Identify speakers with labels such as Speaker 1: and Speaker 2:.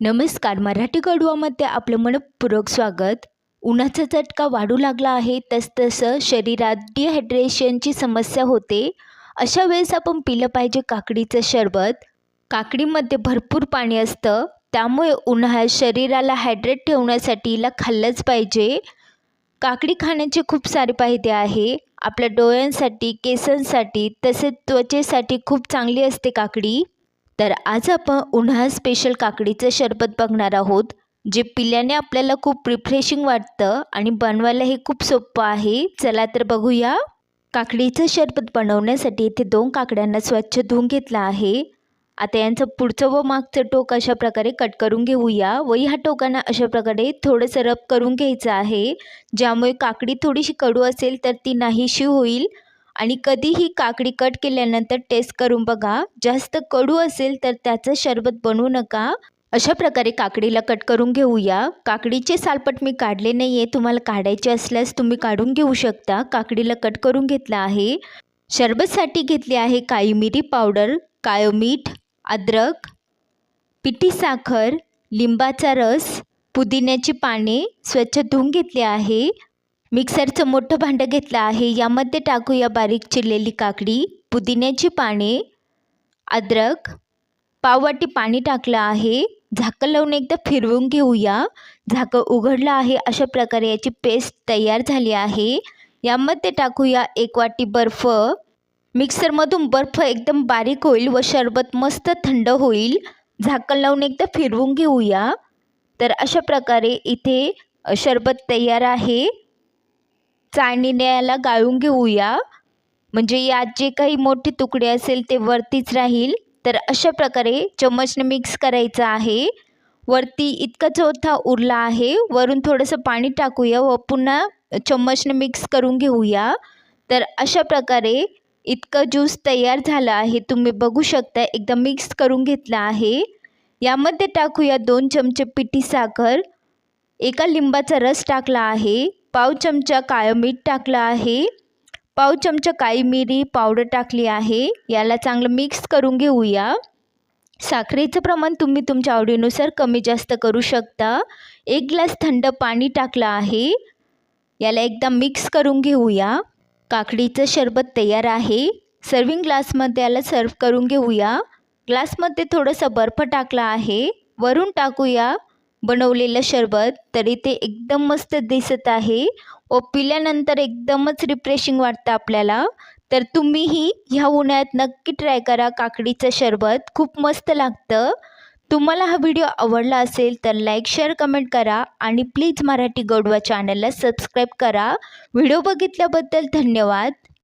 Speaker 1: नमस्कार. मराठी गडवामध्ये आपलं मनपूर्वक स्वागत. उन्हाचा चटका वाढू लागला आहे, तसतसं शरीरात डिहायड्रेशनची समस्या होते. अशा वेळेस आपण पिलं पाहिजे काकडीचं सरबत. काकडीमध्ये भरपूर पाणी असतं, त्यामुळे उन्हाळ्यात शरीराला हायड्रेट ठेवण्यासाठी हिला खाल्लंच पाहिजे. काकडी खाण्याचे खूप सारे फायदे आहे. आपल्या डोळ्यांसाठी, केसांसाठी तसेच त्वचेसाठी खूप चांगली असते काकडी. तर आज आपण उन्हाळा स्पेशल काकडीचं सरबत बघणार आहोत, जे पिल्याने आपल्याला खूप रिफ्रेशिंग वाटतं आणि बनवायलाही खूप सोपं आहे. चला तर बघूया. काकडीचं सरबत बनवण्यासाठी इथे 2 काकड्यांना स्वच्छ धुवून घेतला आहे. आता यांचं पुढचं व मागचं टोक अशा प्रकारे कट करून घेऊया व ह्या टोकांना अशा प्रकारे थोडंसं रब करून घ्यायचं आहे, ज्यामुळे काकडी थोडीशी कडू असेल तर ती नाहीशी होईल. आणि कधीही काकडी कट केल्यानंतर टेस्ट करून बघा. जास्त कडू असेल तर त्याचं सरबत बनवू नका. अशा प्रकारे काकडीला कट करून घेऊया. काकडीचे सालपट मी काढले नाही आहे, तुम्हाला काढायचे असल्यास तुम्ही काढून घेऊ शकता. काकडीला कट करून घेतला आहे. सरबतसाठी घेतली आहे काळी मिरी पावडर, काळं मीठ, अद्रक, पिठी साखर, लिंबाचा रस, पुदिन्याची पाने स्वच्छ धुवून घेतली आहे. मिक्सरचं मोठं भांडं घेतलं आहे, यामध्ये टाकूया बारीक चिरलेली काकडी, पुदिन्याची पाने, अद्रक, पाववाटी पाणी टाकलं आहे. झाकण लावून एकदा फिरवून घेऊया. झाकण उघडलं आहे. अशा प्रकारे याची पेस्ट तयार झाली आहे. यामध्ये टाकूया 1 वाटी बर्फ. मिक्सरमधून बर्फ एकदम बारीक होईल व सरबत मस्त थंड होईल. झाकण लावून एकदा फिरवून घेऊया. तर अशा प्रकारे इथे सरबत तयार आहे. चाळणीने याला गाळून घेऊया, म्हणजे यात जे काही मोठे तुकडे असेल ते वरतीच राहील. तर अशा प्रकारे चम्मचने मिक्स करायचं आहे. वरती इतका चौथा उरला आहे. वरून थोडंसं पाणी टाकूया व पुन्हा चम्मचने मिक्स करून घेऊया. तर अशा प्रकारे इतकं ज्यूस तयार झालं आहे. तुम्ही बघू शकता, एकदम मिक्स करून घेतलं आहे. यामध्ये टाकूया 2 चमचे पिठी साखर, 1 लिंबाचा रस टाकला आहे, पाव चमचा काळं मीठ टाकलं आहे, पाव चमचा काळी मिरी पावडर टाकली आहे. याला चांगलं मिक्स करून घेऊया. साखरेचं प्रमाण तुम्ही तुमच्या आवडीनुसार कमी जास्त करू शकता. 1 ग्लास थंड पाणी टाकलं आहे. याला एकदा मिक्स करून घेऊया. काकडीचं सरबत तयार आहे. सर्विंग ग्लासमध्ये याला सर्व करून घेऊया. ग्लासमध्ये थोडंसं बर्फ टाकला आहे. वरून टाकूया बनवलेलं सरबत. तरी ते एकदम मस्त दिसत आहे व पिल्यानंतर एकदमच रिफ्रेशिंग वाटतं आपल्याला. तर तुम्हीही ह्या उन्हाळ्यात नक्की ट्राय करा काकडीचं सरबत, खूप मस्त लागतं. तुम्हाला हा व्हिडिओ आवडला असेल तर लाईक, शेअर, कमेंट करा आणि प्लीज मराठी गडवा चॅनलला सबस्क्राईब करा. व्हिडिओ बघितल्याबद्दल धन्यवाद.